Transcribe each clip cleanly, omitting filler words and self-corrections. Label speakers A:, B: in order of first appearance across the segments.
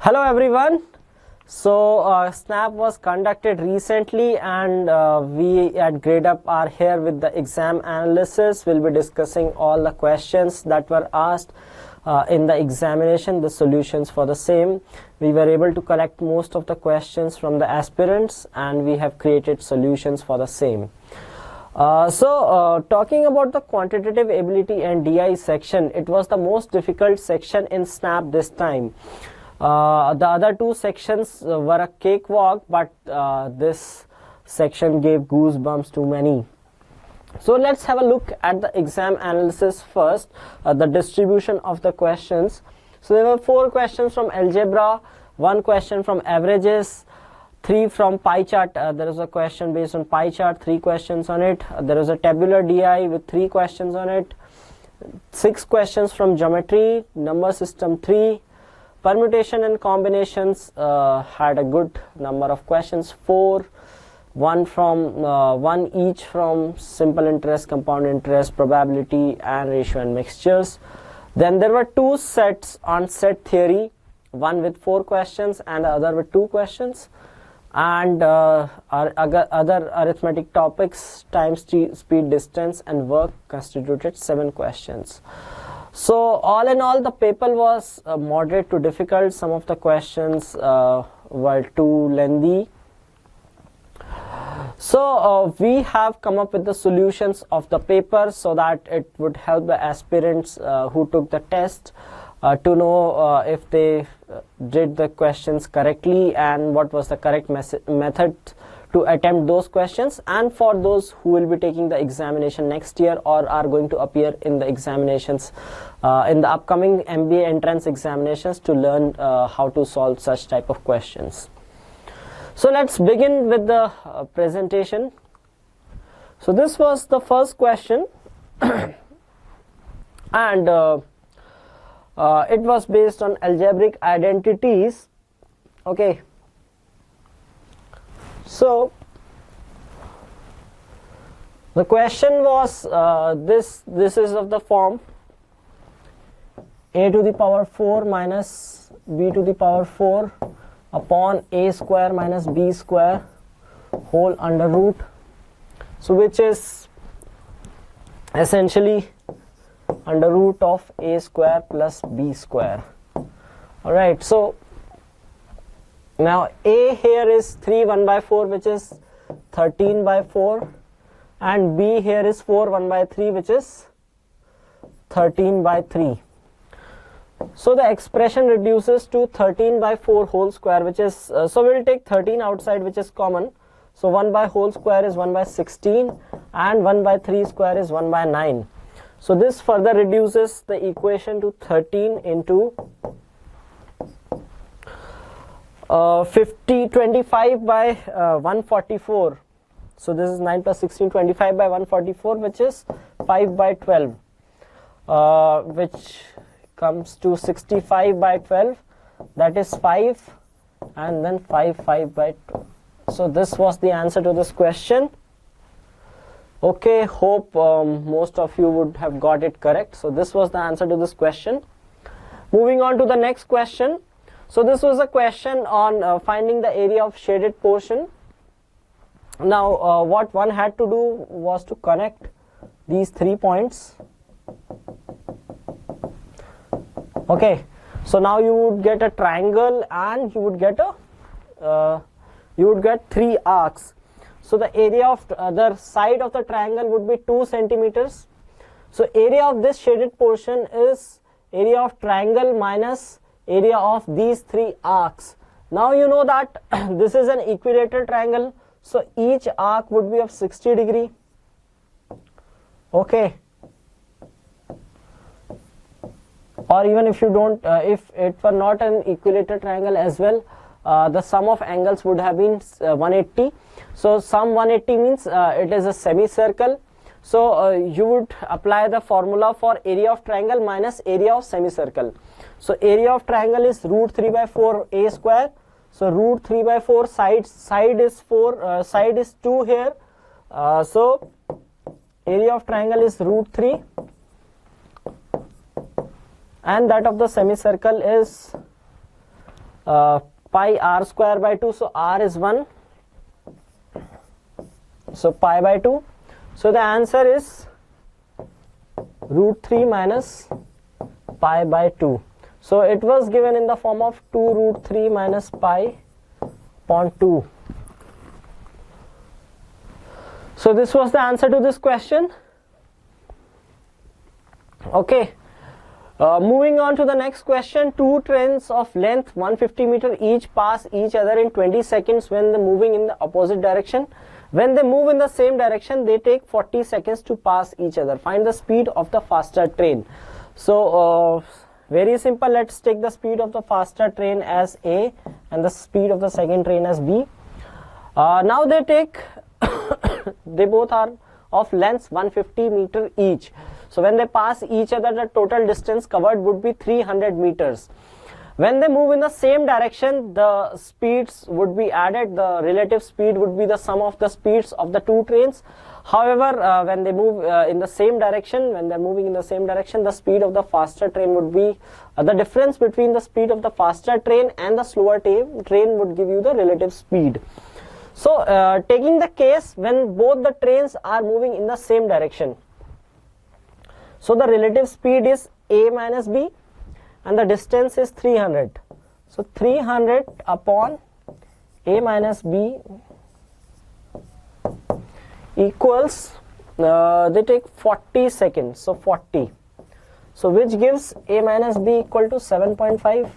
A: Hello everyone. So Snap was conducted recently and we at Gradeup are here with the exam analysis. We'll be discussing all the questions that were asked in the examination, the solutions for the same. We were able to collect most of the questions from the aspirants and we have created solutions for the same. Talking about the quantitative ability and DI section, it was the most difficult section in Snap this time. The other two sections were a cakewalk, but this section gave goosebumps to many. So let's have a look at the exam analysis first, the distribution of the questions. So there were 4 questions from algebra, 1 question from averages, 3 from pie chart. There is a question based on pie chart, 3 questions on it. There is a tabular DI with 3 questions on it, 6 questions from geometry, number system 3. Permutation and combinations had a good number of questions, 4, 1 each from simple interest, compound interest, probability and ratio and mixtures. Then there were 2 sets on set theory, one with 4 questions and the other with 2 questions. And other arithmetic topics, time, speed, distance and work constituted 7 questions. So all in all, the paper was moderate to difficult. Some of the questions were too lengthy. So we have come up with the solutions of the paper so that it would help the aspirants who took the test to know if they did the questions correctly and what was the correct method to attempt those questions, and for those who will be taking the examination next year or are going to appear in the examinations in the upcoming MBA entrance examinations to learn how to solve such type of questions. So let's begin with the presentation. So this was the first question and it was based on algebraic identities. Okay. So the question was this is of the form a to the power 4 minus b to the power 4 upon a square minus b square whole under root, so which is essentially under root of a square plus b square. Alright, so now a here is 3 1 by 4, which is 13 by 4, and b here is 4 1 by 3, which is 13 by 3. So the expression reduces to 13 by 4 whole square, which is so we'll take 13 outside, which is common. So 1 by whole square is 1 by 16 and 1 by 3 square is 1 by 9. So this further reduces the equation to 13 into 25 by 144. So this is 9 plus 16, 25 by 144, which is 5 by 12, which comes to 65 by 12, that is 5, and then 5 by 12. So this was the answer to this question. Okay, hope most of you would have got it correct. So this was the answer to this question. Moving on to the next question. So this was a question on finding the area of shaded portion. Now what one had to do was to connect these 3 points. Okay, so now you would get a triangle and you would get a 3 arcs. So the area of the other side of the triangle would be 2 centimeters. So area of this shaded portion is area of triangle minus area of these 3 arcs. Now you know that this is an equilateral triangle, so each arc would be of 60 degree. Okay. Or even if you don't, if it were not an equilateral triangle as well, the sum of angles would have been 180. So sum 180 means it is a semicircle. So you would apply the formula for area of triangle minus area of semicircle. So area of triangle is root 3 by 4 a square. So root 3 by 4 side is 4, side is 2 here. So area of triangle is root 3 and that of the semicircle is pi r square by 2, so r is 1, so pi by 2. So the answer is root 3 minus pi by 2. So it was given in the form of 2 root 3 minus pi upon 2. So this was the answer to this question. Okay. Moving on to the next question. Two trains of length 150 meter each pass each other in 20 seconds when they moving in the opposite direction. When they move in the same direction, they take 40 seconds to pass each other. Find the speed of the faster train. So very simple. Let's take the speed of the faster train as A and the speed of the second train as B. Now they take they both are of lengths 150 meter each. So when they pass each other, the total distance covered would be 300 meters. When they move in the same direction, the speeds would be added. The relative speed would be the sum of the speeds of the two trains. However, when they move in the same direction, when they're moving in the same direction, the speed of the faster train would be the difference between the speed of the faster train and the slower train would give you the relative speed. So taking the case when both the trains are moving in the same direction, so the relative speed is A minus B and the distance is 300. So 300 upon A minus B equals, they take 40 seconds, so 40. So which gives A minus B equal to 7.5.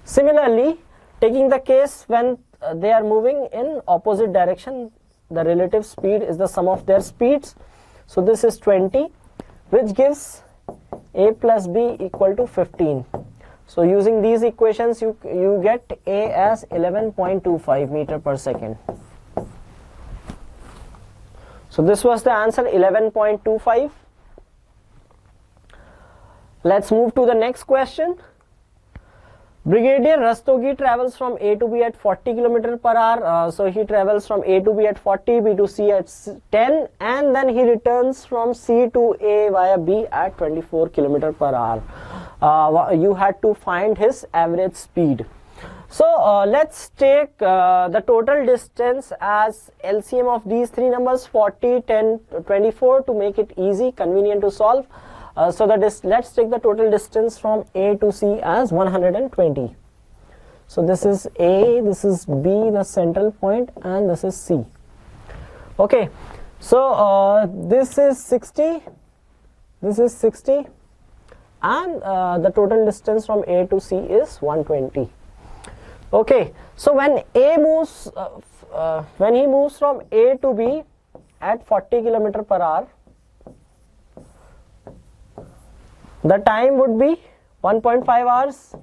A: Similarly, taking the case when they are moving in opposite direction, the relative speed is the sum of their speeds. So this is 20, which gives A plus B equal to 15. So using these equations, you get A as 11.25 meter per second. So this was the answer, 11.25. Let's move to the next question. Brigadier Rastogi travels from A to B at 40 km per hour. So he travels from A to B at 40, B to C at 10, and then he returns from C to A via B at 24 km per hour. You had to find his average speed. So let's take the total distance as LCM of these three numbers, 40, 10, 24, to make it easy, convenient to solve. So let's take the total distance from A to C as 120. So this is A, this is B, the central point, and this is C. Okay, so this is 60, this is 60, and the total distance from A to C is 120. Okay, so when A moves, when he moves from A to B at 40 km per hour, the time would be 1.5 hours.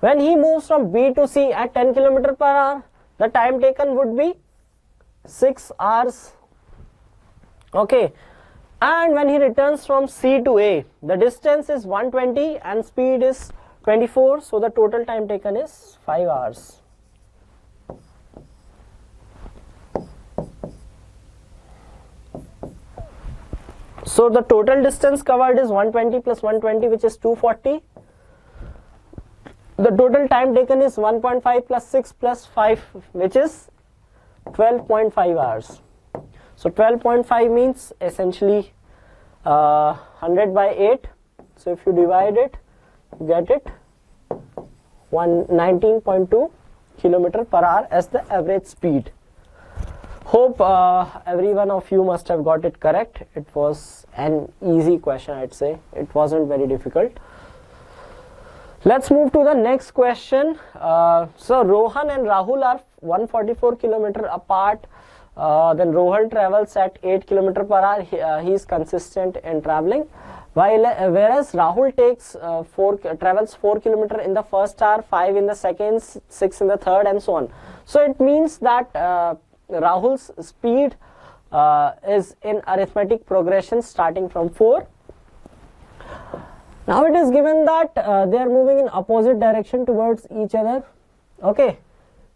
A: When he moves from B to C at 10 km per hour, the time taken would be 6 hours. Okay, and when he returns from C to A, the distance is 120 and speed is 24, so the total time taken is 5 hours. So the total distance covered is 120 plus 120, which is 240. The total time taken is 1.5 plus 6 plus 5, which is 12.5 hours. So 12.5 means essentially 100 by 8. So if you divide it, you get it 19.2 km per hour as the average speed. Hope every one of you must have got it correct. It was an easy question, I'd say. It wasn't very difficult. Let's move to the next question. So Rohan and Rahul are 144 km apart. Then Rohan travels at 8 km per hour. He is consistent in traveling. Whereas Rahul takes travels 4 km in the first hour, 5 in the second, 6 in the third, and so on. So it means that Rahul's speed is in arithmetic progression starting from 4. Now it is given that they are moving in opposite direction towards each other. Okay,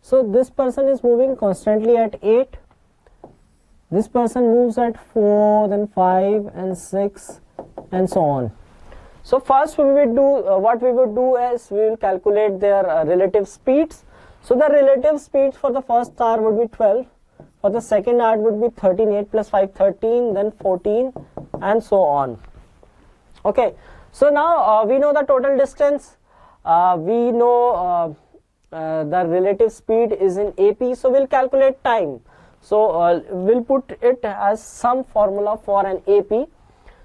A: so this person is moving constantly at 8. This person moves at 4, then 5 and 6 and so on. So first we will do what we would do is we will calculate their relative speeds. So the relative speeds for the first star would be 12, for the second star would be 13, 8 plus 5 13, then 14 and so on. Okay, so now we know the total distance, we know the relative speed is in AP, so we'll calculate time. So we'll put it as some formula for an AP.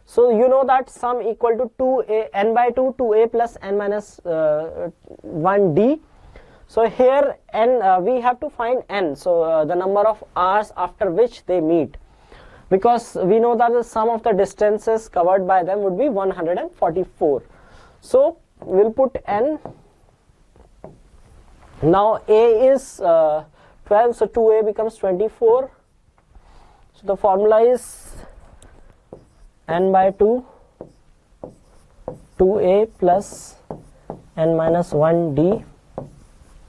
A: So you know that sum equal to 2a n by 2 2a plus n minus 1d. So here n we have to find n, so the number of hours after which they meet, because we know that the sum of the distances covered by them would be 144. So we'll put n. Now a is 12, so 2a becomes 24. So the formula is n by 2 2a plus n minus 1d.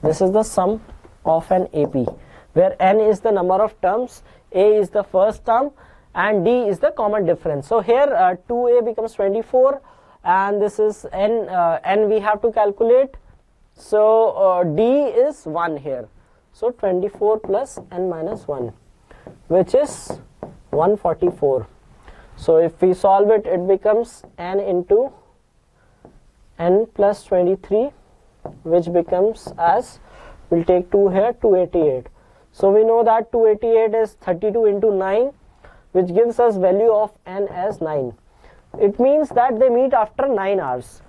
A: This is the sum of an AP, where n is the number of terms, a is the first term, and d is the common difference. So here 2a becomes 24, and this is n we have to calculate. So d is 1 here. So 24 plus n minus 1, which is 144. So if we solve it, it becomes n into n plus 23, which becomes as, we'll take 2 here, 288. So we know that 288 is 32 into 9, which gives us value of n as 9. It means that they meet after 9 hours.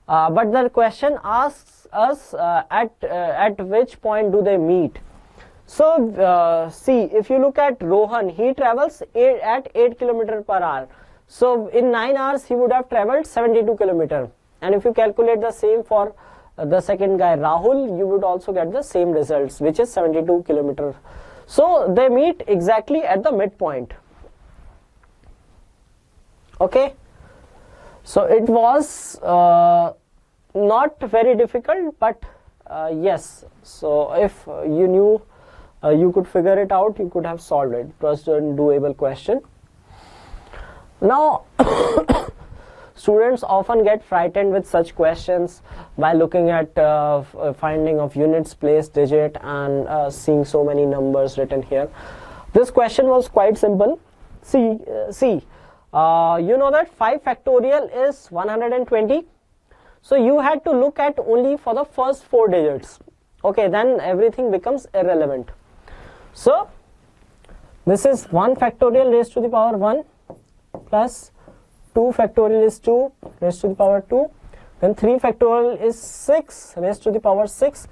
A: But the question asks us at which point do they meet. So see, if you look at Rohan, he travels at 8 km per hour. So in 9 hours he would have traveled 72 km. And if you calculate the same for the second guy Rahul, you would also get the same results, which is 72 km. So they meet exactly at the midpoint. Okay, so it was not very difficult, but yes, so if you knew you could figure it out, you could have solved it. It was a doable question. Now students often get frightened with such questions by looking at finding of units, place, digit, and seeing so many numbers written here. This question was quite simple. See, you know that 5 factorial is 120. So you had to look at only for the first 4 digits. Okay, then everything becomes irrelevant. So this is 1 factorial raised to the power 1 plus 2 factorial is 2 raised to the power 2. Then 3 factorial is 6 raised to the power 6.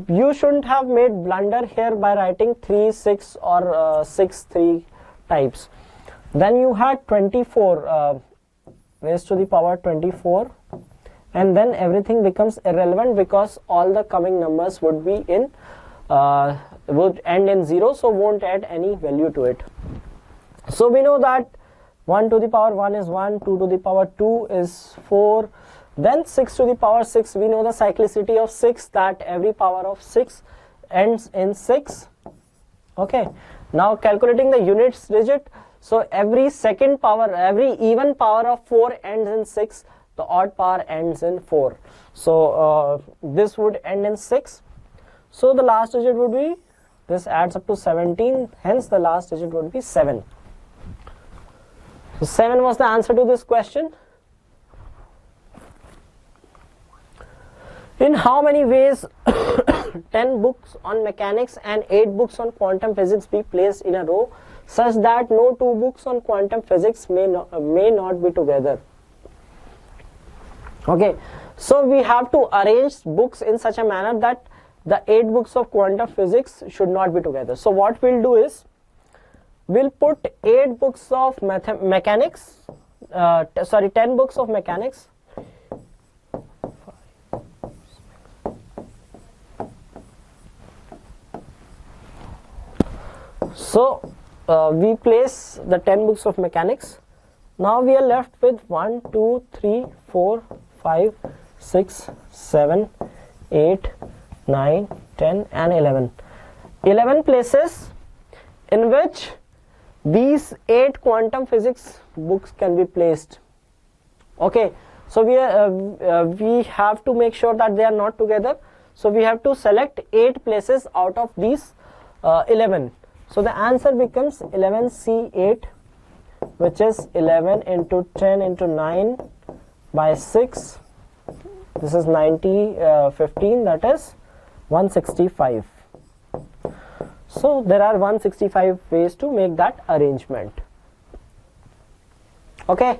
A: You shouldn't have made blunder here by writing 3, 6 or 6, 3 types. Then you had 24 raised to the power 24, and then everything becomes irrelevant because all the coming numbers would be in would end in 0, so won't add any value to it. So we know that 1 to the power 1 is 1, 2 to the power 2 is 4, then 6 to the power 6, we know the cyclicity of 6, that every power of 6 ends in 6. Okay, now calculating the units digit, so every second power, every even power of 4 ends in 6, the odd power ends in 4. So this would end in 6. So the last digit would be, this adds up to 17, hence the last digit would be 7. So 7 was the answer to this question. In how many ways 10 books on mechanics and 8 books on quantum physics be placed in a row such that no 2 books on quantum physics may not be together? Okay, so we have to arrange books in such a manner that the 8 books of quantum physics should not be together. So what we'll do is, we'll put 8 books of mechanics, 10 books of mechanics, so we place the 10 books of mechanics. Now we are left with 1, 2, 3, 4, 5, 6, 7, 8, 9, 10 and 11. 11 places in which these 8 quantum physics books can be placed. Okay, so we have to make sure that they are not together. So we have to select 8 places out of these 11. So the answer becomes 11C8, which is 11 into 10 into 9 by 6. This is 90, 15, that is 165. So there are 165 ways to make that arrangement. Okay.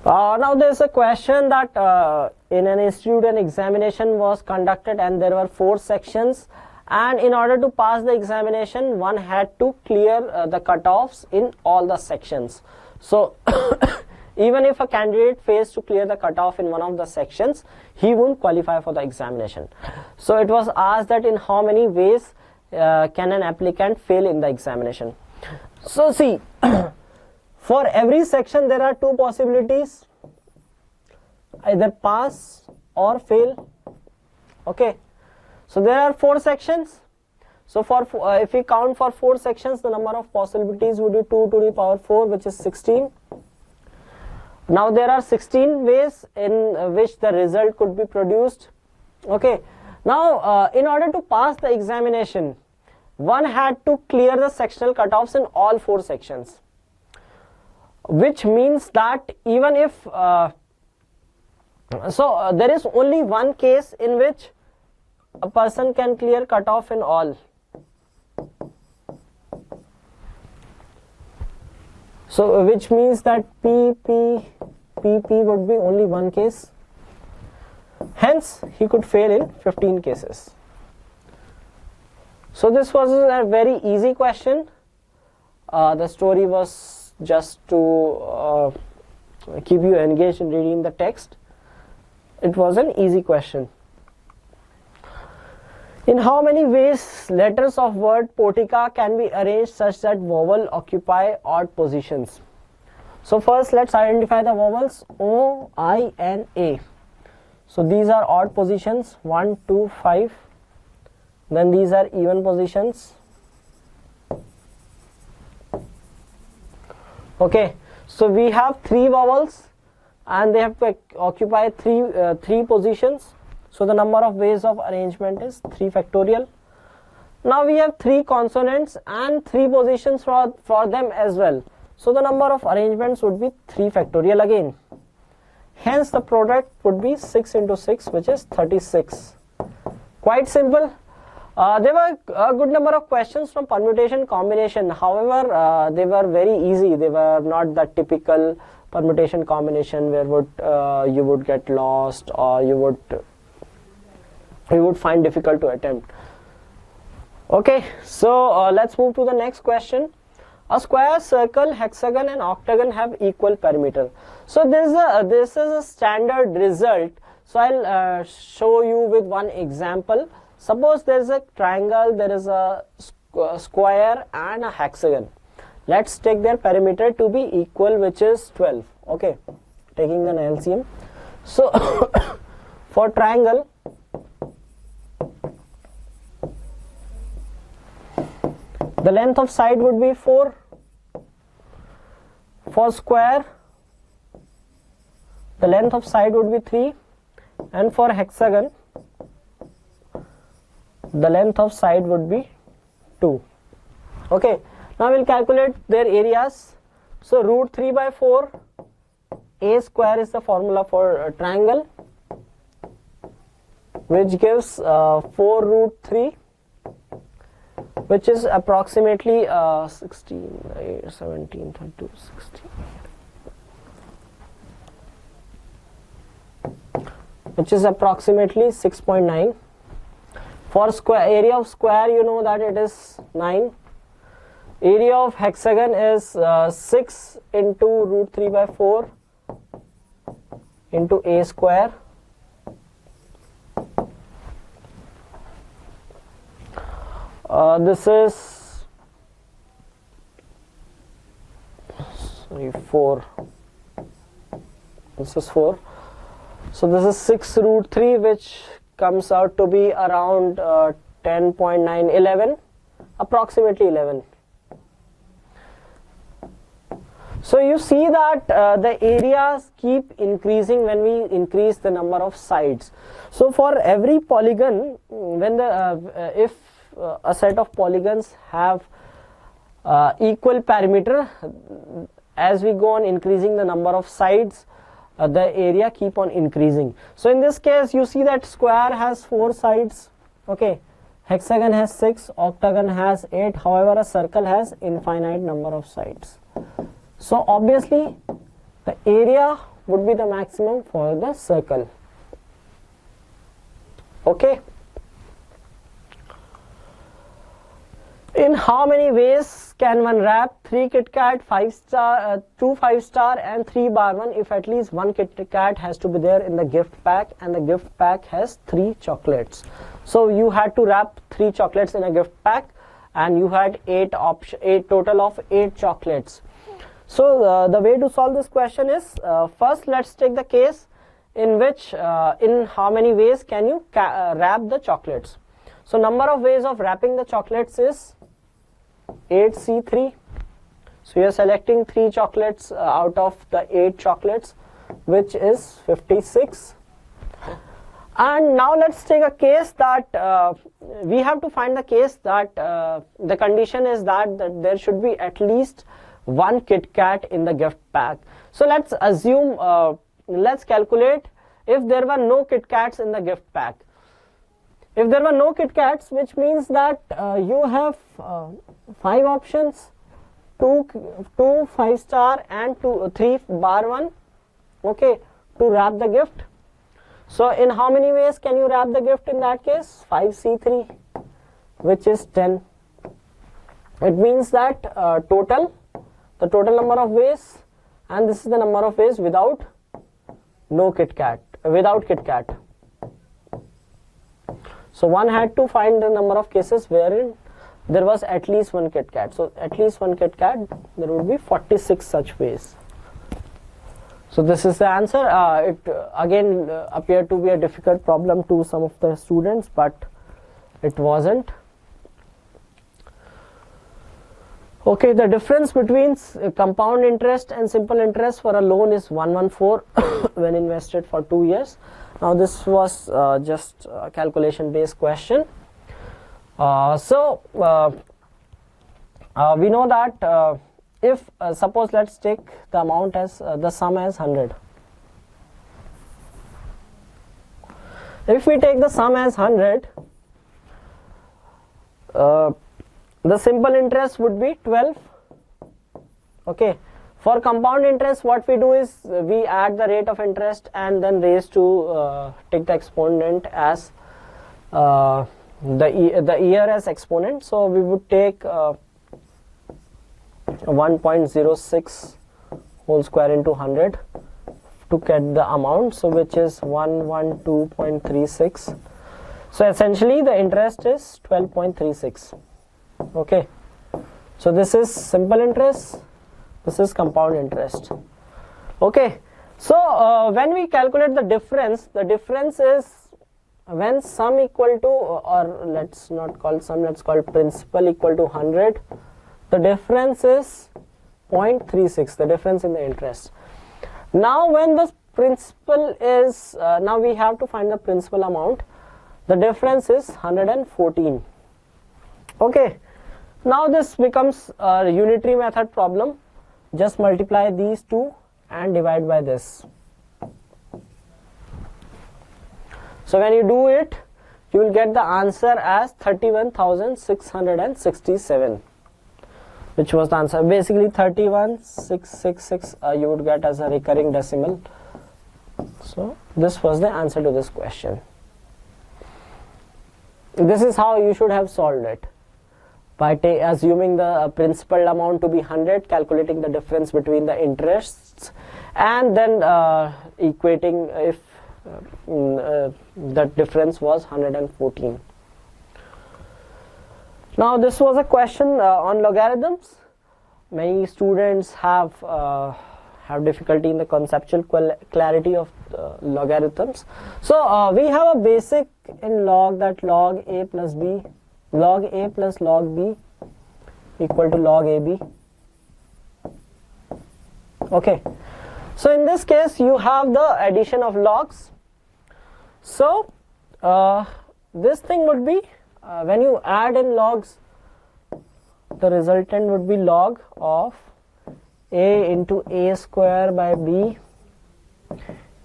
A: Now there is a question that in an institute an examination was conducted and there were 4 sections, and in order to pass the examination one had to clear the cutoffs in all the sections. So even if a candidate fails to clear the cutoff in one of the sections, he won't qualify for the examination. So it was asked that in how many ways can an applicant fail in the examination. So see, for every section there are 2 possibilities, either pass or fail. Okay, so there are 4 sections. So for if we count for 4 sections, the number of possibilities would be 2 to the power 4, which is 16. Now there are 16 ways in which the result could be produced. Okay, now in order to pass the examination, one had to clear the sectional cutoffs in all 4 sections, which means that even if there is only one case in which a person can clear cutoff in all. So which means that PP would be only one case, hence he could fail in 15 cases. So this was a very easy question. The story was just to keep you engaged in reading the text. It was an easy question. In how many ways letters of word potica can be arranged such that vowel occupy odd positions? So first let's identify the vowels O, I and A. So these are odd positions, 1, 2, 5. Then these are even positions. Okay, so we have 3 vowels and they have to occupy 3 positions. So the number of ways of arrangement is 3 factorial. Now we have 3 consonants and 3 positions for them as well. So the number of arrangements would be 3 factorial again. Hence the product would be 6 into 6, which is 36. Quite simple. There were a good number of questions from permutation combination. However, they were very easy. They were not the typical permutation combination where you would get lost or you would find difficult to attempt. Okay, so let's move to the next question. A square, circle, hexagon and octagon have equal perimeter. So this is a standard result. So I'll show you with one example. Suppose there is a triangle, there is a square and a hexagon. Let's take their perimeter to be equal, which is 12. Okay, taking an LCM. So for triangle, the length of side would be 4. For square, the length of side would be 3. And for hexagon, the length of side would be 2. Okay, now we'll calculate their areas. So root 3 by 4, a square is the formula for a triangle, which gives 4 root 3, which is approximately 16, 17, 32, 16, which is approximately 6.9. For square, area of square, you know that it is 9. Area of hexagon is 6 into root 3 by 4 into a square. This is 4. This is 4. So this is 6 root 3, which comes out to be around 10.9, 11, approximately 11. So you see that the areas keep increasing when we increase the number of sides. So for every polygon, when the if a set of polygons have equal perimeter, as we go on increasing the number of sides, the area keep on increasing. So in this case you see that square has 4 sides, okay, hexagon has 6, octagon has 8, however a circle has infinite number of sides. So obviously the area would be the maximum for the circle, okay. In how many ways can one wrap 3 Kit Kat, 5 star, 2 5-star and 3 bar 1 if at least 1 Kit Kat has to be there in the gift pack and the gift pack has 3 chocolates. So you had to wrap 3 chocolates in a gift pack and you had 8 total of 8 chocolates. So the way to solve this question is, first let's take the case in which in how many ways can you wrap the chocolates. So number of ways of wrapping the chocolates is 8C3. So you are selecting 3 chocolates out of the 8 chocolates, which is 56. And now let's take a case that we have to find the case that the condition is that there should be at least 1 Kit Kat in the gift pack. So let's assume, let's calculate if there were no Kit Kats in the gift pack. If there were no Kit Kats, which means that you have 5 options, 2 5-star and 3 bar 1, okay, to wrap the gift. So in how many ways can you wrap the gift in that case? 5C3, which is 10. It means that the total number of ways, and this is the number of ways without Kit Kat. So one had to find the number of cases wherein there was at least 1 Kit Kat. So at least 1 Kit Kat, there would be 46 such ways. So this is the answer. It again appeared to be a difficult problem to some of the students, but it wasn't. Okay, the difference between compound interest and simple interest for a loan is 114 when invested for 2 years. Now this was just a calculation based question. So we know that if suppose let's take the amount as the sum as 100. If we take the sum as 100, the simple interest would be 12. Okay. For compound interest, what we do is we add the rate of interest and then raise to take the exponent as the year as exponent. So we would take 1.06 whole square into 100 to get the amount, so which is 112.36. So essentially the interest is 12.36. Okay, so this is simple interest, this is compound interest. Okay, so when we calculate the difference is when sum equal to, or let's not call sum, let's call principal equal to 100, the difference is 0.36, the difference in the interest. Now when the principal is, now we have to find the principal amount, the difference is 114. Okay, now this becomes a unitary method problem. Just multiply these two and divide by this. So when you do it, you will get the answer as 31,667, which was the answer. Basically 31,666 you would get as a recurring decimal. So this was the answer to this question. This is how you should have solved it. By assuming the principal amount to be 100, calculating the difference between the interests, and then equating if that difference was 114. Now this was a question on logarithms. Many students have difficulty in the conceptual clarity of logarithms. So we have a basic in log, that log a plus b, log a plus log b equal to log ab. Okay, so in this case you have the addition of logs. So this thing would be when you add in logs, the resultant would be log of a into a square by b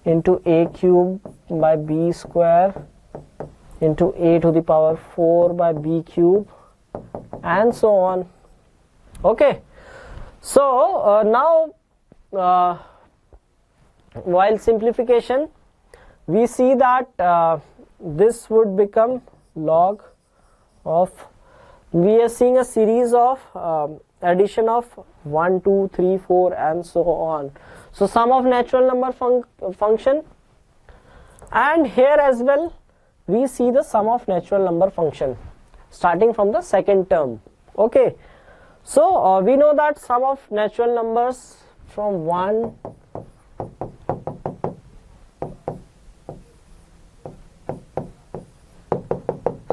A: into a cube by b square into a to the power 4 by b cube and so on. Okay, so now while simplification we see that this would become log of, we are seeing a series of addition of 1, 2, 3, 4 and so on. So sum of natural number function, and here as well we see the sum of natural number function starting from the second term. Okay, so we know that sum of natural numbers from 1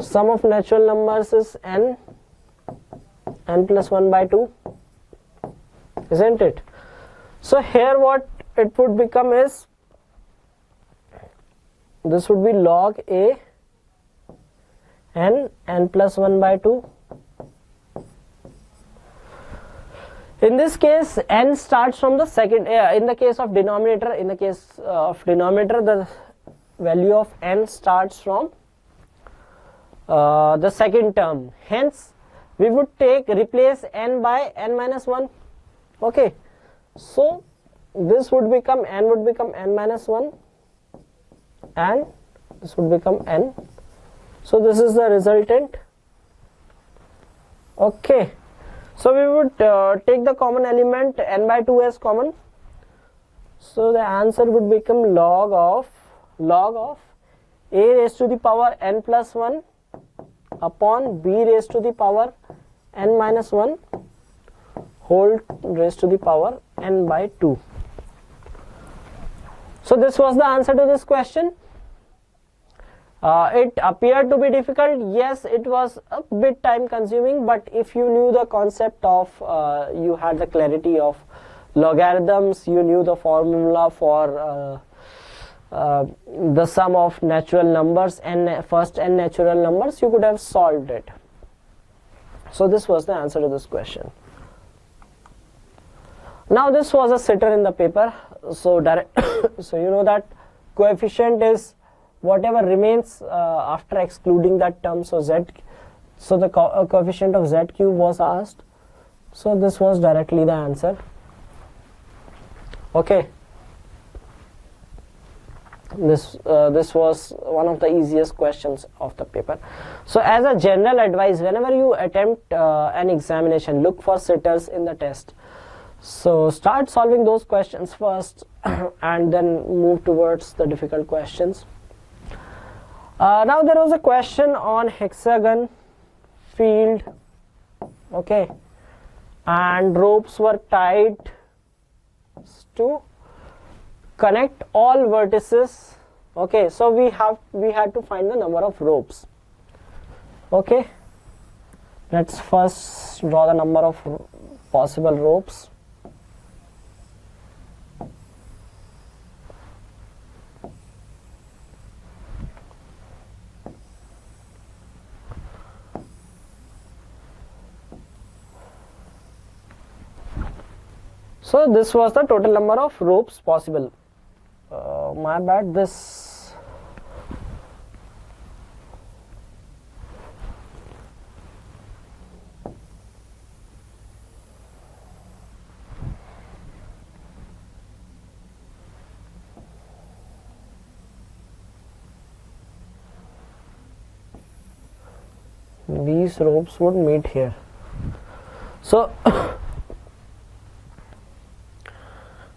A: sum of natural numbers is n plus 1 by 2, isn't it? So here what it would become is, this would be log a n plus 1 by 2. In this case n starts from the second, in the case of denominator, the value of n starts from the second term, hence we would replace n by n minus 1. Okay, so this would become n minus 1 and this would become n. So this is the resultant. Okay, so we would take the common element n by 2 as common. So the answer would become log of a raised to the power n plus 1 upon b raised to the power n minus 1 whole raised to the power n by 2. So this was the answer to this question. It appeared to be difficult. Yes, it was a bit time consuming, but if you knew the concept of, you had the clarity of logarithms, you knew the formula for the sum of natural numbers and first n natural numbers, you could have solved it. So this was the answer to this question. Now this was a sitter in the paper, so so you know that coefficient is whatever remains after excluding that term. So the coefficient of z cube was asked, so this was directly the answer. Okay, this was one of the easiest questions of the paper. So as a general advice, whenever you attempt an examination, look for sitters in the test. So start solving those questions first and then move towards the difficult questions. Now there was a question on hexagon field, okay, and ropes were tied to connect all vertices. Okay, so we had to find the number of ropes. Okay, let's first draw the number of possible ropes. So this was the total number of ropes possible. My bad, this these ropes would meet here. So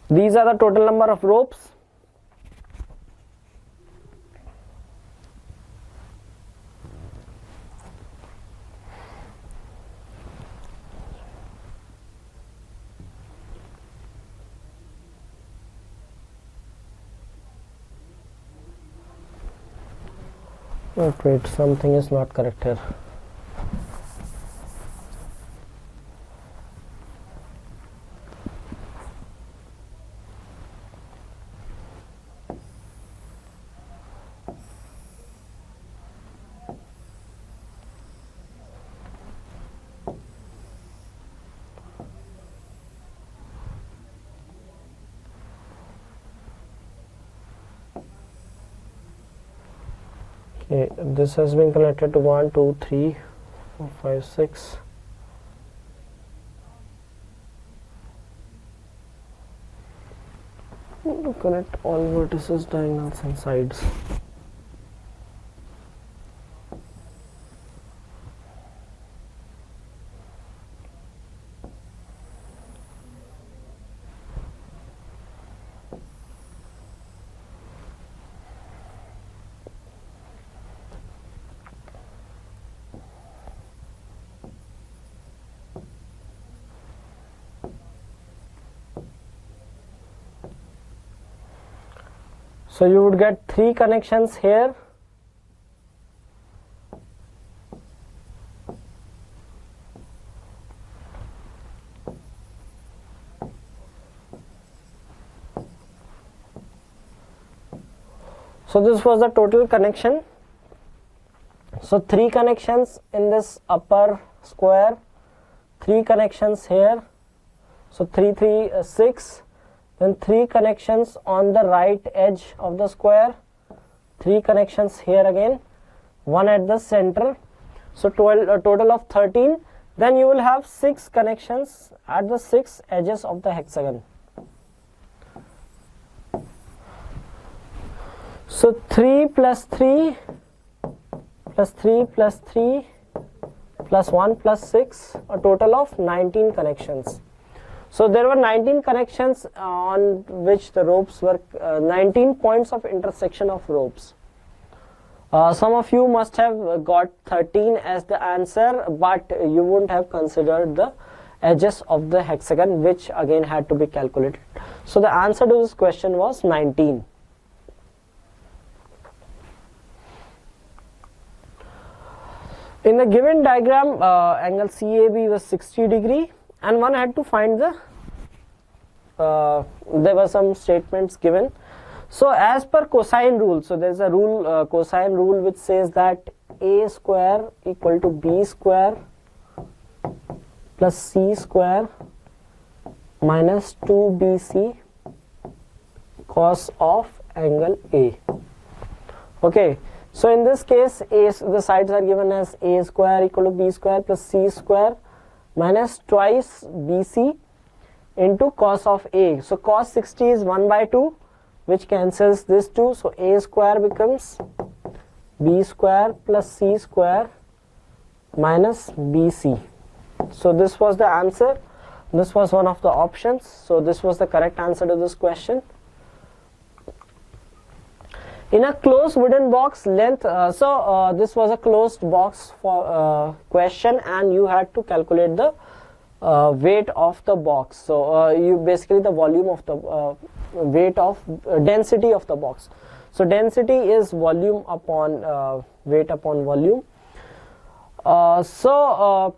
A: these are the total number of ropes. Oh, wait, something is not correct here. Okay, this has been connected to 1, 2, 3, 4, 5, 6. To connect all vertices, diagonals and sides. So you would get 3 connections here. So this was the total connection. So 3 connections in this upper square, 3 connections here. So 3, 3, 6. Then 3 connections on the right edge of the square, 3 connections here again, 1 at the center. So 12, a total of 13. Then you will have 6 connections at the 6 edges of the hexagon. So 3 plus 3 plus 3 plus 3 plus 1 plus 6, a total of 19 connections. So there were 19 connections on which the ropes were, 19 points of intersection of ropes. Some of you must have got 13 as the answer, but you wouldn't have considered the edges of the hexagon, which again had to be calculated. So the answer to this question was 19. In the given diagram, angle CAB was 60 degree. And one had to find the, there were some statements given. So as per cosine rule, so there is a rule, cosine rule, which says that a square equal to b square plus c square minus 2bc cos of angle A. Okay, so in this case, the sides are given as a square equal to b square plus c square minus twice bc into cos of A. So cos 60 is 1 by 2, which cancels this 2. So a square becomes b square plus c square minus bc. So this was the answer. This was one of the options. So this was the correct answer to this question. In a closed wooden box, length, this was a closed box for question, and you had to calculate the weight of the box. So you basically the volume of the weight of density of the box. So density is volume upon weight upon volume. The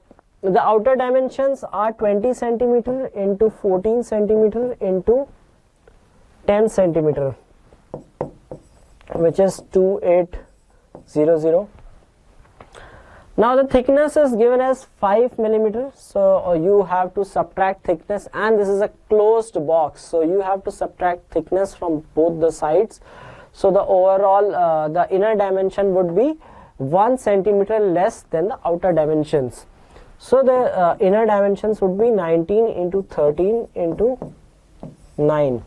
A: outer dimensions are 20 centimeter into 14 centimeter into 10 centimeter, which is 2800. Now the thickness is given as 5 millimeter. So you have to subtract thickness, and this is a closed box, so you have to subtract thickness from both the sides. So the overall the inner dimension would be 1 centimeter less than the outer dimensions. So the inner dimensions would be 19 into 13 into 9.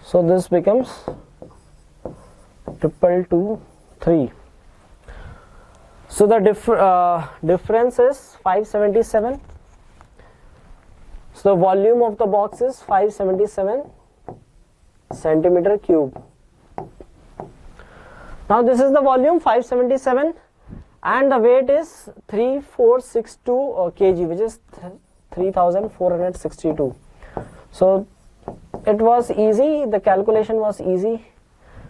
A: So this becomes 222, 3. So the difference is 577. So the volume of the box is 577 centimeter cube. Now this is the volume 577, and the weight is 3462 kg, which is 3462. So it was easy, the calculation was easy.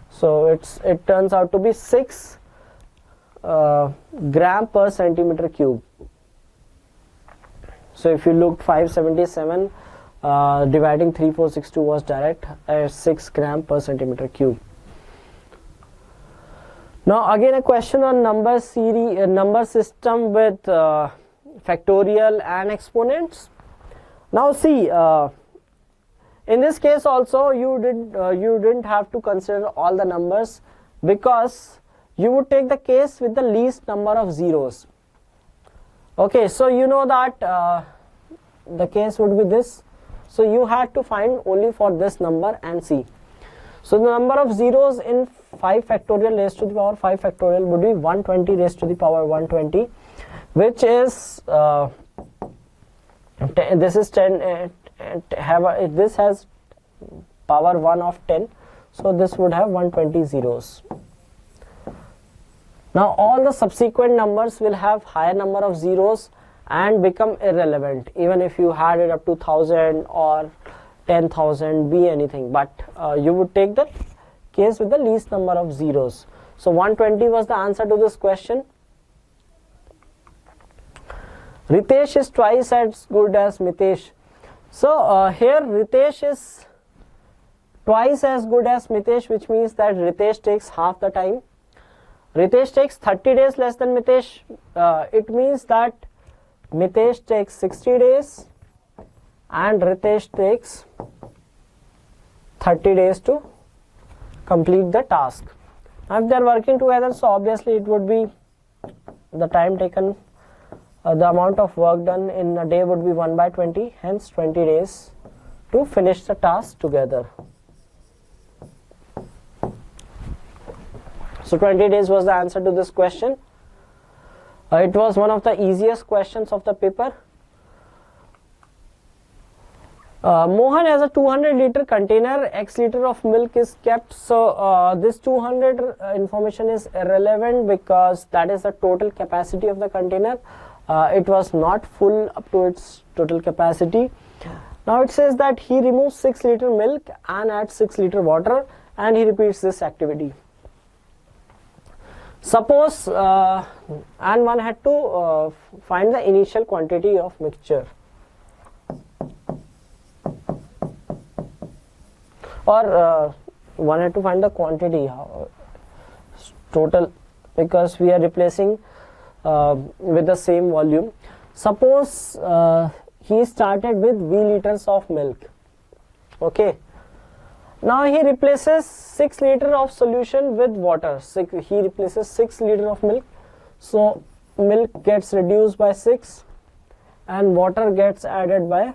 A: So it turns out to be 6 gram per centimeter cube. So if you look 577 dividing 3462 was direct 6 gram per centimeter cube. Now again a question on number series, number system with factorial and exponents. Now see, in this case also you didn't have to consider all the numbers, because you would take the case with the least number of zeros. Okay, so you know that the case would be this. So you had to find only for this number and see. So the number of zeros in 5 factorial raised to the power 5 factorial would be 120 raised to the power 120, which is this is 10. This has power 1 of 10, so this would have 120 zeros. Now all the subsequent numbers will have higher number of zeros and become irrelevant, even if you had it up to 1000 or 10,000, be anything, but you would take the case with the least number of zeros. So 120 was the answer to this question. Ritesh is twice as good as Mitesh. So here Ritesh is twice as good as Mitesh, which means that Ritesh takes half the time. Ritesh takes 30 days less than Mitesh. It means that Mitesh takes 60 days and Ritesh takes 30 days to complete the task. Now if they are working together, so obviously it would be the time taken, the amount of work done in a day would be 1 by 20, hence 20 days to finish the task together. So 20 days was the answer to this question. It was one of the easiest questions of the paper. Mohan has a 200 liter container, X liter of milk is kept. So this 200 information is irrelevant, because that is the total capacity of the container. It was not full up to its total capacity. Now it says that he removes 6 liter milk and adds 6 liter water, and he repeats this activity. Suppose and one had to find the initial quantity of mixture, or one had to find the quantity total, because we are replacing with the same volume. Suppose he started with V liters of milk. Okay, now he replaces 6 liter of solution with water. He replaces 6 liter of milk, so milk gets reduced by 6 and water gets added by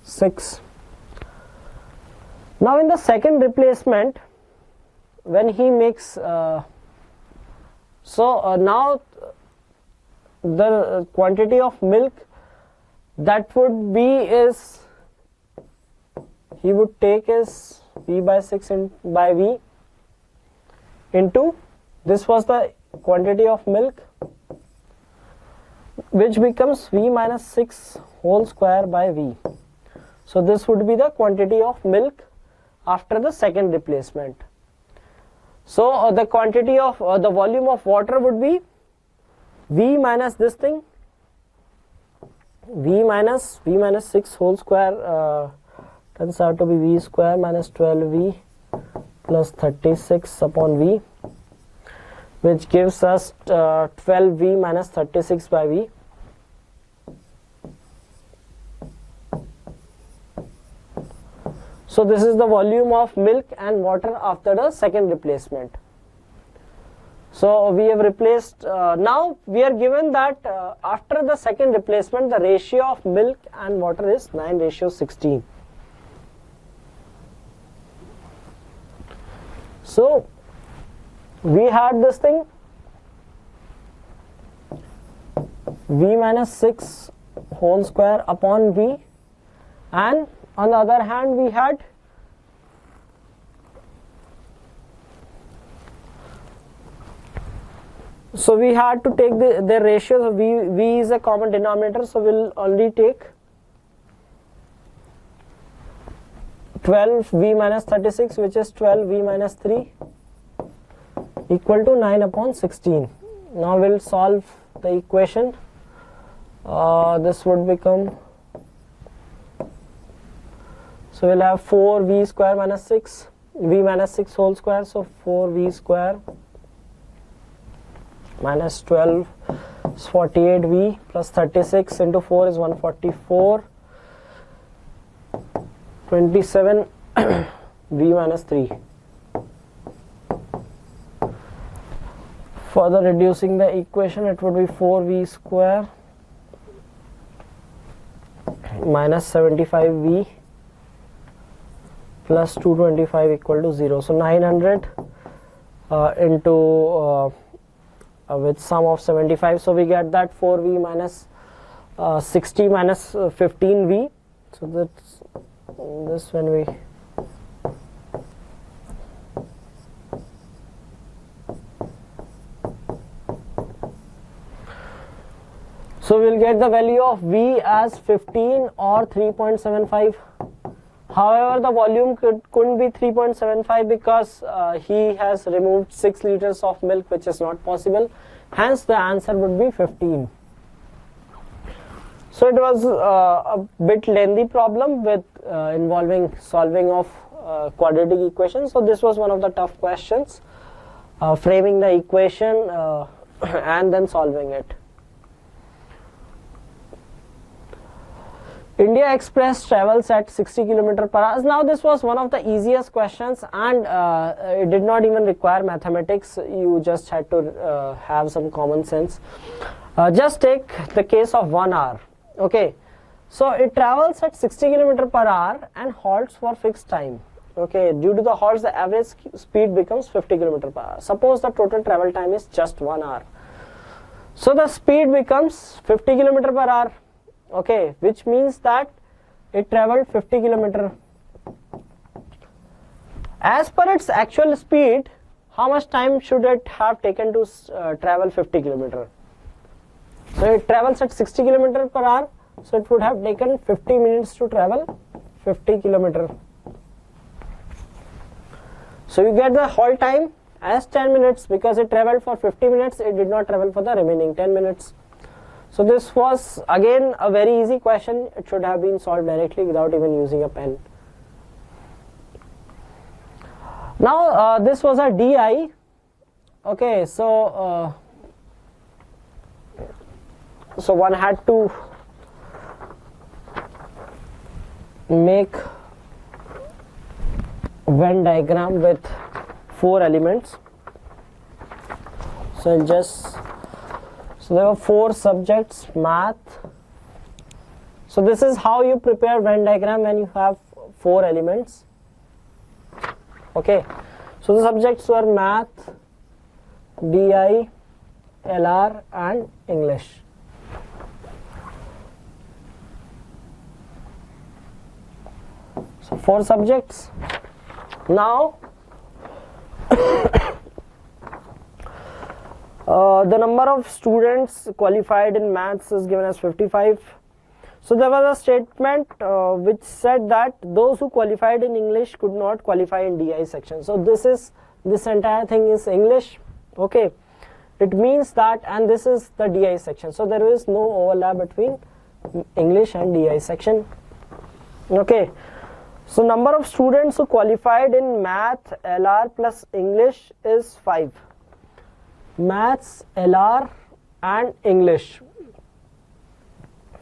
A: 6. Now in the second replacement, when he makes now the quantity of milk that would be is, he would take is V by 6 by V into, this was the quantity of milk, which becomes V minus 6 whole square by V. So this would be the quantity of milk after the second replacement. So the quantity of the volume of water would be V minus this thing, V minus 6 whole square turns out to be V square minus 12V plus 36 upon V, which gives us 12V minus 36 by V. So this is the volume of milk and water after the second replacement. So we have replaced, now we are given that after the second replacement the ratio of milk and water is 9:16. So we had this thing, V minus 6 whole square upon V, and on the other hand we had so we had to take the ratio. So V is a common denominator, so we'll only take 12v minus 36, which is 12v minus 3, equal to 9 upon 16. Now we'll solve the equation. This would become, so we'll have 4v square minus 6, v minus 6 whole square, so 4v square minus 12 is 48v plus 36 into 4 is 144, 27 v minus 3. Further reducing the equation, it would be 4v square minus 75v plus 225 equal to 0. So 900 into with sum of 75, so we get that 4v minus 60 minus 15v. So that's this when we so we'll get the value of v as 15 or 3.75. However, the volume couldn't be 3.75 because he has removed 6 liters of milk, which is not possible. Hence, the answer would be 15. So it was a bit lengthy problem with involving solving of quadratic equations. So this was one of the tough questions, framing the equation and then solving it. India Express travels at 60 km per hour. Now this was one of the easiest questions, and it did not even require mathematics. You just had to have some common sense. Just take the case of 1 hour. Okay, so it travels at 60 km per hour and halts for fixed time. Okay, due to the halts, the average speed becomes 50 km per hour. Suppose the total travel time is just 1 hour. So the speed becomes 50 km per hour. Okay, which means that it traveled 50 km. As per its actual speed, how much time should it have taken to travel 50 km? So it travels at 60 km per hour, so it would have taken 50 minutes to travel 50 km. So you get the whole time as 10 minutes because it traveled for 50 minutes, it did not travel for the remaining 10 minutes. So this was again a very easy question. It should have been solved directly without even using a pen. Now this was a DI. Okay, so one had to make Venn diagram with 4 elements. So there were 4 subjects, math. So this is how you prepare Venn diagram when you have 4 elements. Okay, so the subjects were math, DI, LR and English. So 4 subjects. Now the number of students qualified in maths is given as 55. So there was a statement which said that those who qualified in English could not qualify in DI section. So this entire thing is English. Okay, it means that, and this is the DI section. So there is no overlap between English and DI section. Okay, so number of students who qualified in math, LR plus English is 5. Maths, LR and English.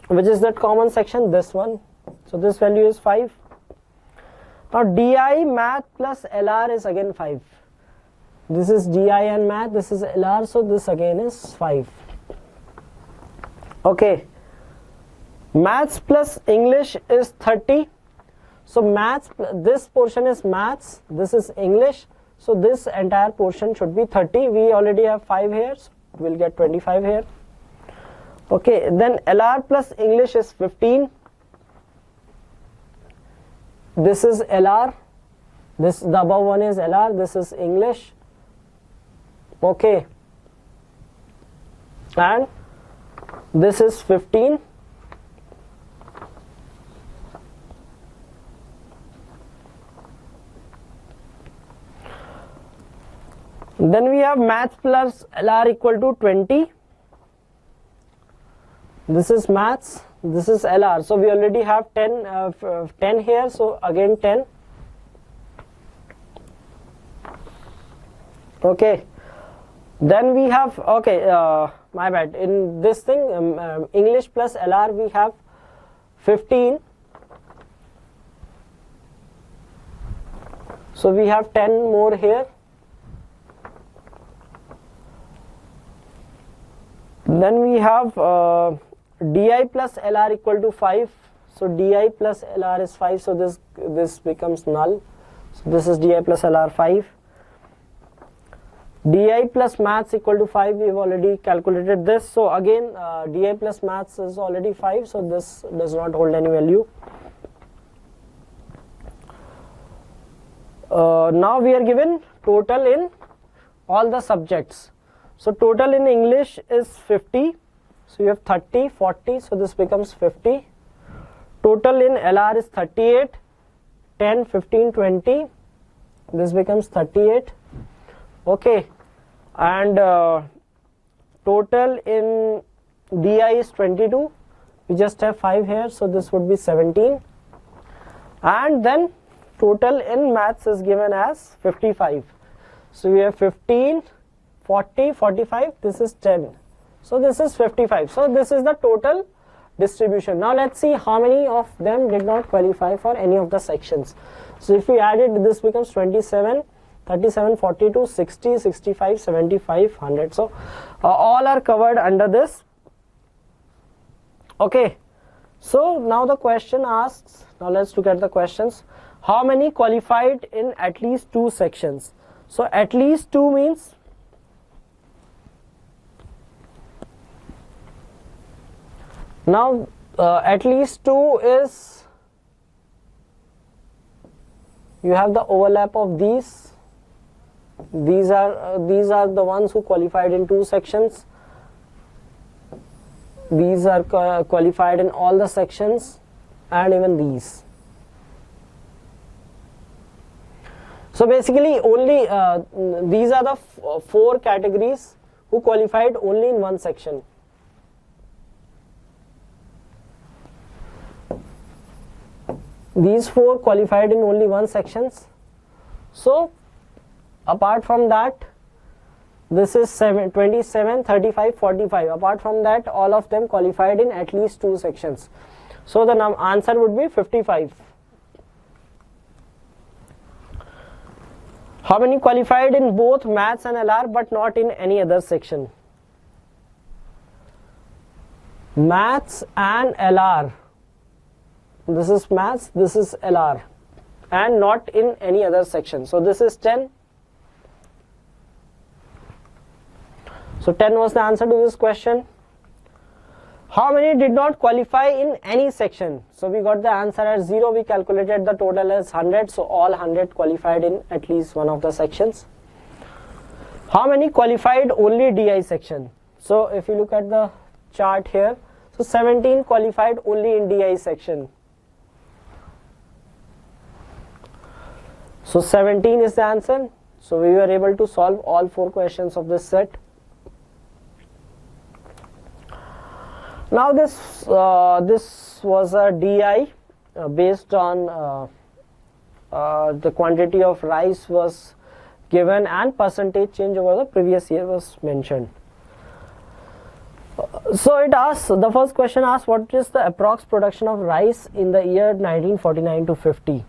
A: Which is that common section? This one. So this value is 5. Now DI, math plus LR is again 5. This is DI and math, this is LR, so this again is 5. Okay. Maths plus English is 30. So maths, this portion is maths, this is English. So this entire portion should be 30. We already have 5 here, so we'll get 25 here. Okay, then LR plus English is 15. This is LR. The above one is LR. This is English. Okay. And this is 15. Then we have maths plus LR equal to 20. This is maths, this is LR. So we already have 10 here, so again 10. Okay. Then we have, okay, my bad. In this thing, English plus LR, we have 15. So we have 10 more here. Then we have DI plus LR equal to 5. So DI plus LR is 5. So this becomes null. So this is DI plus LR 5. DI plus maths equal to 5. We have already calculated this. So again, DI plus maths is already 5. So this does not hold any value. Now we are given total in all the subjects. So total in English is 50. So you have 30, 40. So this becomes 50. Total in LR is 38, 10, 15, 20. This becomes 38. Okay. And total in DI is 22. We just have 5 here. So this would be 17. And then total in maths is given as 55. So we have 15, 40, 45, this is 10. So this is 55. So this is the total distribution. Now let's see how many of them did not qualify for any of the sections. So if we add it, this becomes 27, 37, 42, 60, 65, 75, 100. So all are covered under this. Okay. So now the question asks, now let's look at the questions. How many qualified in at least 2 sections? So at least 2 means now at least 2 is you have the overlap of these. These are the ones who qualified in 2 sections. These are qualified in all the sections, and even these. So basically only these are the 4 categories who qualified only in 1 section. These 4 qualified in only 1 sections. So apart from that, this is 27, 35, 45. Apart from that, all of them qualified in at least 2 sections. So the answer would be 55. How many qualified in both maths and LR but not in any other section? Maths and LR. This is maths, this is LR, and not in any other section. So this is 10. So 10 was the answer to this question. How many did not qualify in any section? So we got the answer as 0. We calculated the total as 100. So all 100 qualified in at least one of the sections. How many qualified only DI section? So if you look at the chart here, so 17 qualified only in DI section. So 17 is the answer. So we were able to solve all 4 questions of this set. Now this was a DI based on the quantity of rice was given and percentage change over the previous year was mentioned. So it asks, the first question asks, what is the approx production of rice in the year 1949 to 50?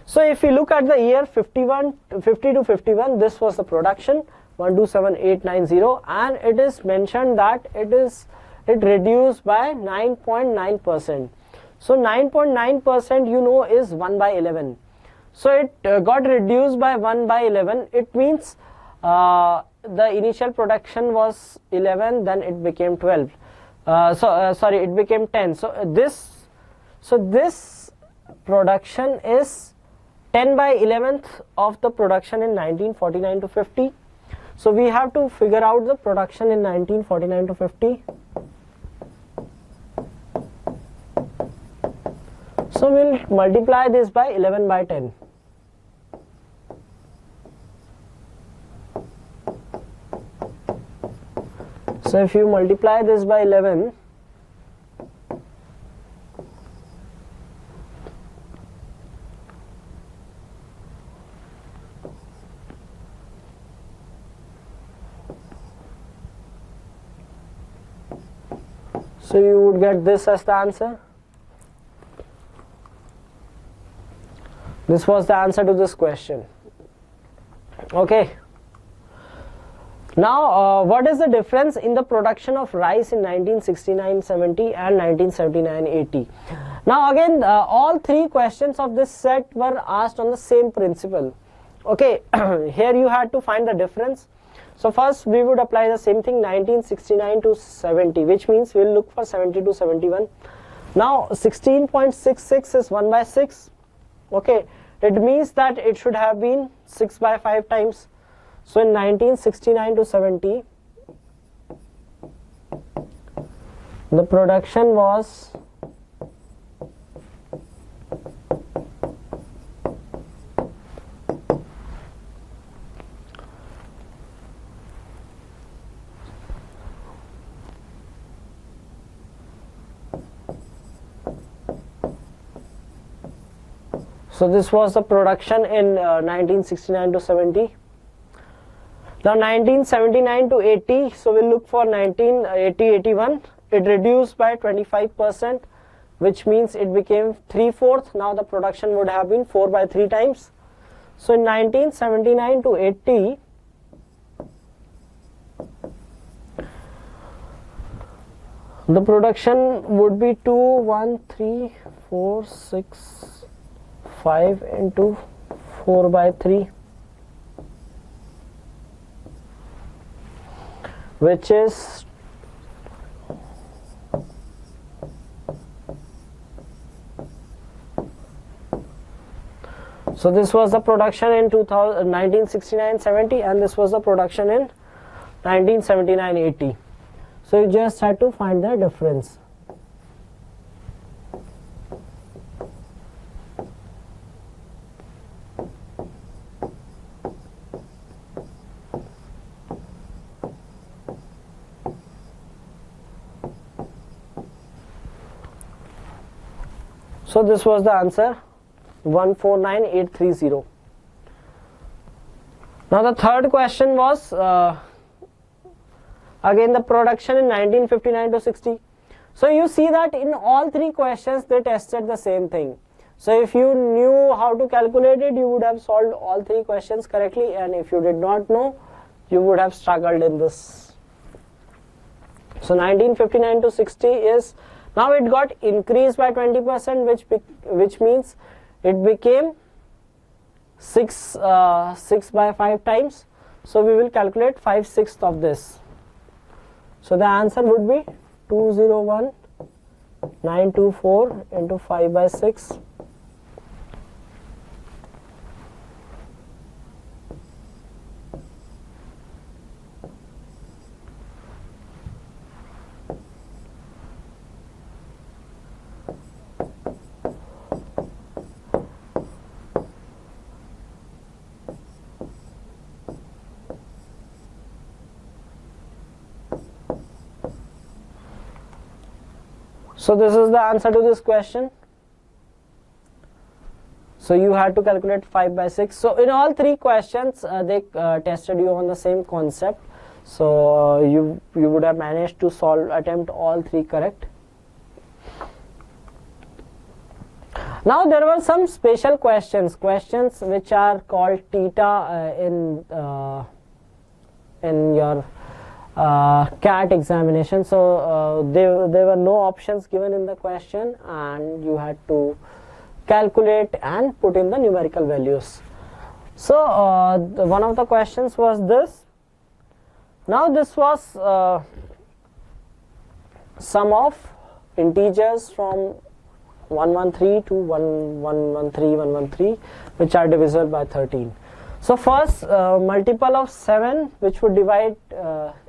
A: So if you look at the year 50 to 51, this was the production 127890, and it is mentioned that it reduced by 9.9%. So 9.9% you know is 1 by 11. So it got reduced by 1 by 11. It means the initial production was 11, then it became 12. Sorry, it became 10. So this production is 10 by 11th of the production in 1949 to 50. So we have to figure out the production in 1949 to 50. So we'll multiply this by 11 by 10. So if you multiply this by 11, so you would get this as the answer. This was the answer to this question. Okay. Now, what is the difference in the production of rice in 1969-70 and 1979-80? Now again, all three questions of this set were asked on the same principle. Okay, here you had to find the difference. So first we would apply the same thing, 1969 to 70, which means we will look for 70 to 71. Now 16.66 is 1 by 6. Okay, it means that it should have been 6 by 5 times. So in 1969 to 70, the production was so this was the production in 1969 to 70. Now 1979 to 80, so we'll look for 1980-81. It reduced by 25%, which means it became 3/4. Now the production would have been 4 by 3 times. So in 1979 to 80, the production would be 2, 1, 3, 4, 6, 5 into 4 by 3. Which is so this was the production in 1969-70 and this was the production in 1979-80. So you just had to find the difference. So this was the answer, 149830. Now the third question was again the production in 1959 to 60. So you see that in all three questions they tested the same thing. So if you knew how to calculate it, you would have solved all three questions correctly, and if you did not know, you would have struggled in this. So 1959 to 60 is, now it got increased by 20%, which means it became 6 by 5 times. So we will calculate 5/6 of this. So the answer would be 201,924 into 5 by 6. So this is the answer to this question. So you had to calculate 5 by 6. So in all three questions they tested you on the same concept. So you would have managed to attempt all three correct. Now there were some special questions which are called theta in your CAT examination. So there were no options given in the question, and you had to calculate and put in the numerical values. So one of the questions was this. Now this was sum of integers from 113 to 113, which are divisible by 13. So first multiple of 7, which would divide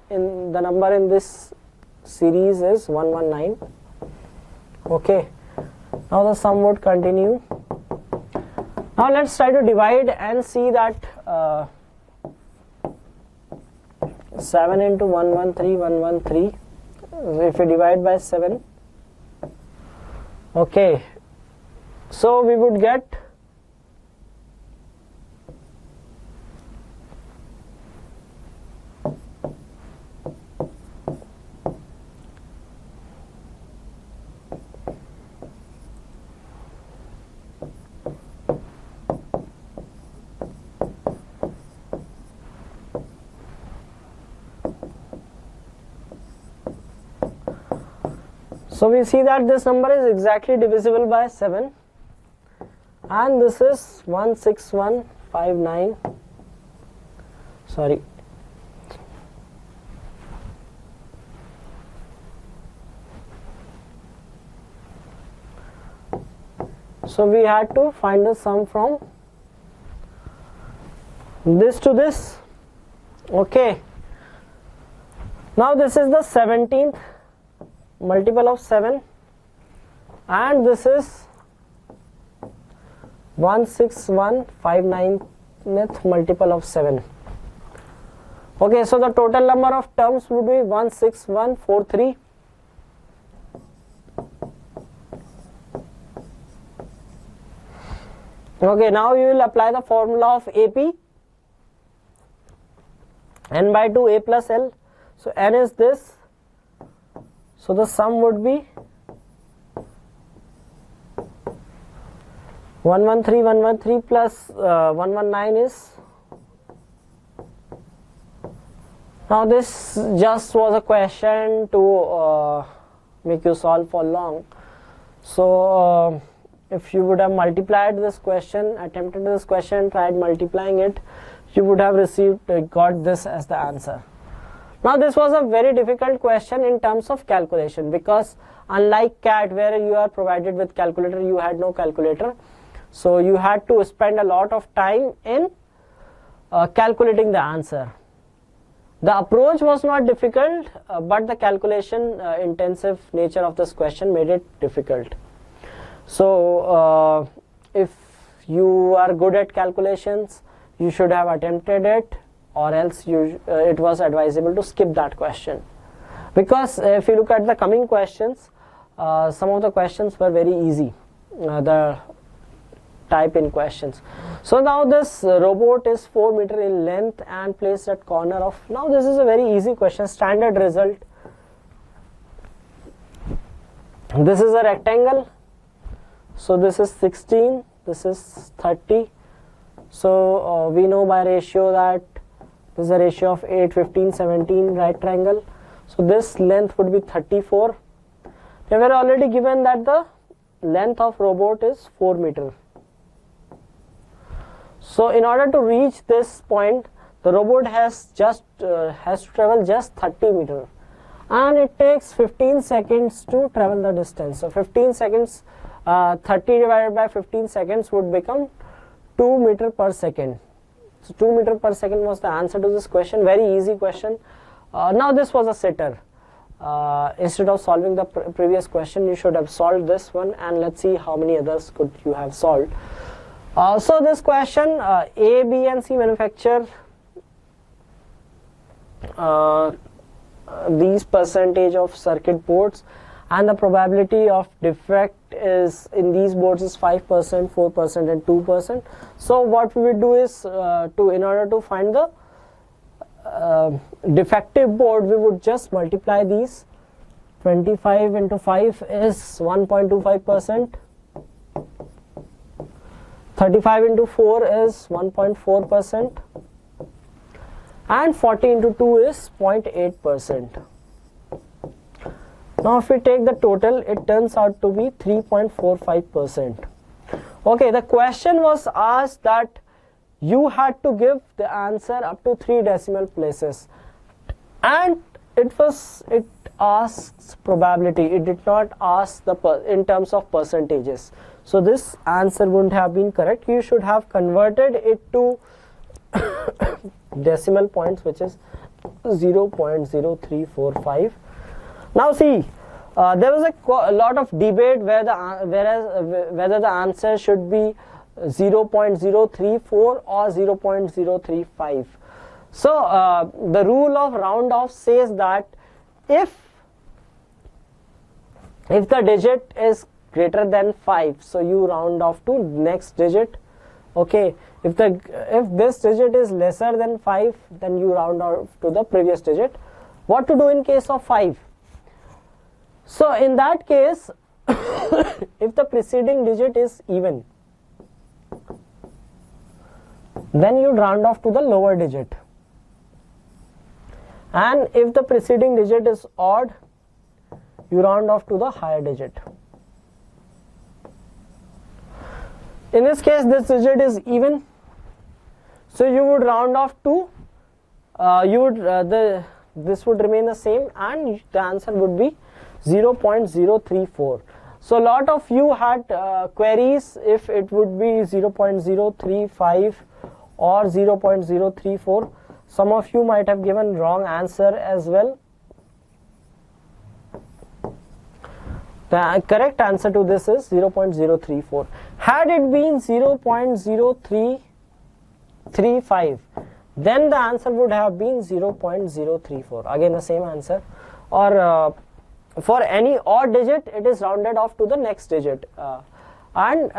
A: in the number in this series, is 119. Okay, now the sum would continue. Now let's try to divide and see that 7 into 113, 113. If we divide by 7, okay, so we would get so we see that this number is exactly divisible by 7 and this is 16159, sorry, so we had to find the sum from this to this. Okay, now this is the 17th multiple of 7 and this is 16159th multiple of 7. Okay, so the total number of terms would be 16143. Okay, now you will apply the formula of AP, n by 2 a plus l. So n is this. So the sum would be 113 plus 119 is, now this just was a question to make you solve for long. So if you would have multiplied this question, attempted this question, tried multiplying it, you would have got this as the answer. Now this was a very difficult question in terms of calculation, because unlike CAT where you are provided with calculator, you had no calculator. So you had to spend a lot of time in calculating the answer. The approach was not difficult, but the calculation intensive nature of this question made it difficult. So if you are good at calculations, you should have attempted it, or else it was advisable to skip that question, because if you look at the coming questions, some of the questions were very easy, the type in questions. So now this robot is 4 meters in length and placed at corner of, now this is a very easy question, standard result. This is a rectangle, so this is 16, this is 30. So we know by ratio that this is a ratio of 8, 15, 17 right triangle. So this length would be 34. We were already given that the length of robot is 4 meters. So in order to reach this point, the robot has to travel just 30 meters, and it takes 15 seconds to travel the distance. So 15 seconds, 30 divided by 15 seconds would become 2 meters per second. So 2 meters per second was the answer to this question. Very easy question. Now this was a sitter. Instead of solving the previous question, you should have solved this one, and let's see how many others could you have solved. So this question, A, B and C manufacture these percentage of circuit boards, and the probability of defect is in these boards is 5%, 4% and 2%. So what we will do is in order to find the defective board, we would just multiply these. 25 into 5 is 1.25%. 35 into 4 is 1.4%. And 40 into 2 is 0.8%. Now if we take the total, it turns out to be 3.45%. Okay, the question was asked that you had to give the answer up to 3 decimal places, and it asks probability. It did not ask in terms of percentages. So this answer wouldn't have been correct. You should have converted it to decimal points, which is 0.0345. Now see, there was a lot of debate whether the answer should be 0.034 or 0.035. So the rule of round off says that if the digit is greater than 5, so you round off to next digit. Okay, if this digit is lesser than 5, then you round off to the previous digit. What to do in case of 5? So in that case, if the preceding digit is even, then you round off to the lower digit, and if the preceding digit is odd, you round off to the higher digit. In this case, this digit is even, so you would round off to this would remain the same, and the answer would be 0.034. So a lot of you had queries if it would be 0.035 or 0.034. Some of you might have given wrong answer as well. The correct answer to this is 0.034. Had it been 0.0335, then the answer would have been 0.034. Again the same answer. Or for any odd digit, it is rounded off to the next digit. And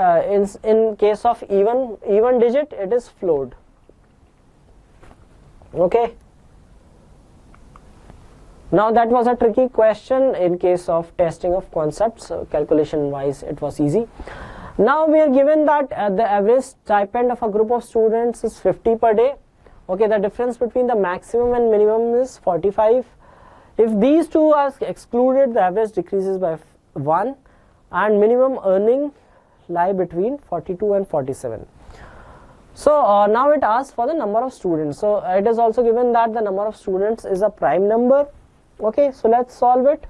A: in case of even digit, it is floored. Okay. Now that was a tricky question in case of testing of concepts. Calculation wise, it was easy. Now we are given that the average stipend of a group of students is 50 per day. Okay, the difference between the maximum and minimum is 45. If these two are excluded, the average decreases by 1, and minimum earning lie between 42 and 47. So now it asks for the number of students. So it is also given that the number of students is a prime number. Okay, so let's solve it.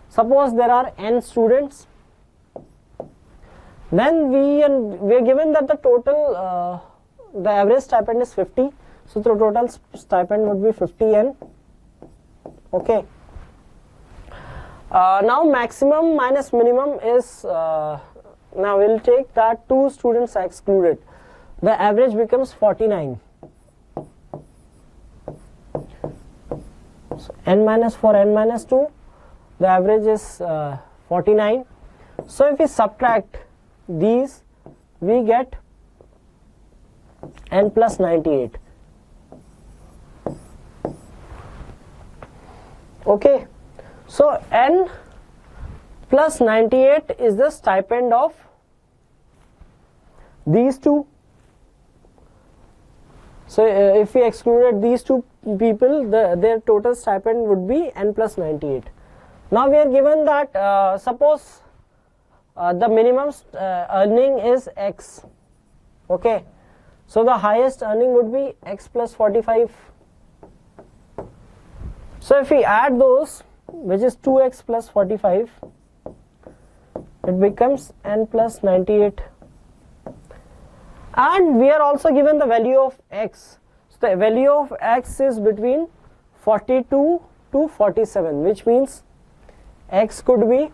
A: Suppose there are n students. Then we are given that the total, the average stipend is 50. So the total stipend would be 50n. Okay. Now maximum minus minimum is, now we'll take that 2 students are excluded. The average becomes 49. So n minus 4, n minus 2, the average is 49. So if we subtract these, we get n plus 98. Okay, so n plus 98 is the stipend of these two. So if we excluded these two people, their total stipend would be n plus 98. Now we are given that suppose the minimum earning is x. Okay, so the highest earning would be x plus 45. So if we add those, which is 2x plus 45, it becomes n plus 98. And we are also given the value of x. So the value of x is between 42 to 47, which means x could be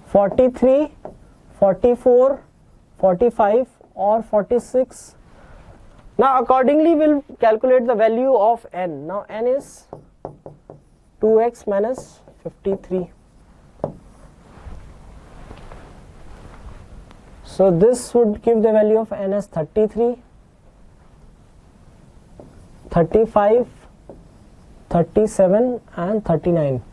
A: 43, 44, 45 or 46. Now accordingly we'll calculate the value of n. Now n is 2x minus 53. So this would give the value of n as 33, 35, 37 and 39.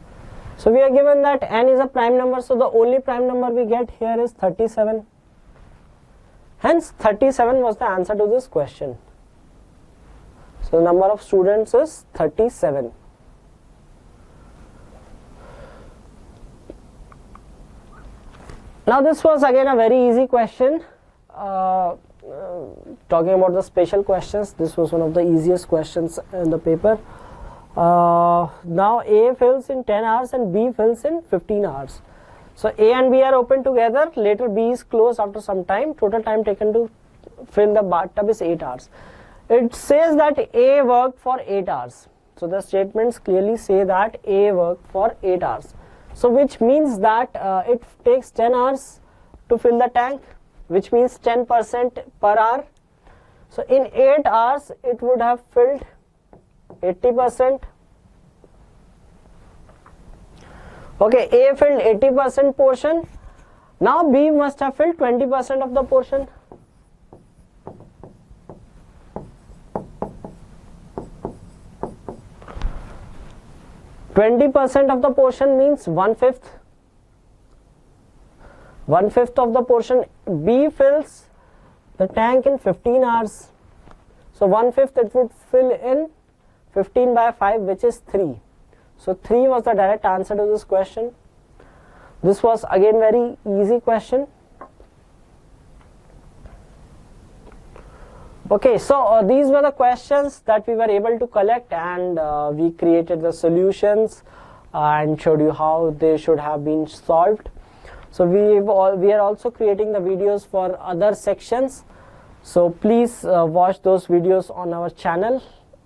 A: So we are given that n is a prime number, so the only prime number we get here is 37. Hence 37 was the answer to this question. So the number of students is 37. Now this was again a very easy question. Talking about the special questions, this was one of the easiest questions in the paper. Now A fills in 10 hours and B fills in 15 hours. So A and B are open together, later B is closed after some time. Total time taken to fill the bathtub is 8 hours. It says that A worked for 8 hours. So the statements clearly say that A worked for 8 hours. So which means that it takes 10 hours to fill the tank, which means 10% per hour. So in 8 hours it would have filled 80%. Okay, A filled 80% portion. Now B must have filled 20% of the portion. %20 of the portion means 1/5. 1/5 of the portion. B fills the tank in 15 hours. So 1/5 it would fill in 15 by 5, which is 3. So 3 was the direct answer to this question. This was again very easy question. Okay, so these were the questions that we were able to collect, and we created the solutions and showed you how they should have been solved. So we are also creating the videos for other sections. So please watch those videos on our channel,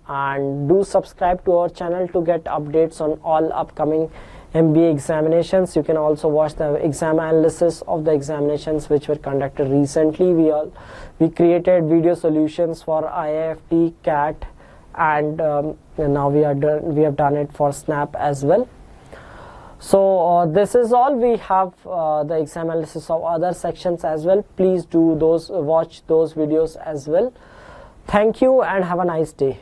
A: and do subscribe to our channel to get updates on all upcoming MBA examinations. You can also watch the exam analysis of the examinations which were conducted recently. We created video solutions for IIFT, CAT, and now we have done it for SNAP as well. So this is all. We have the exam analysis of other sections as well. Please do watch those videos as well. Thank you and have a nice day.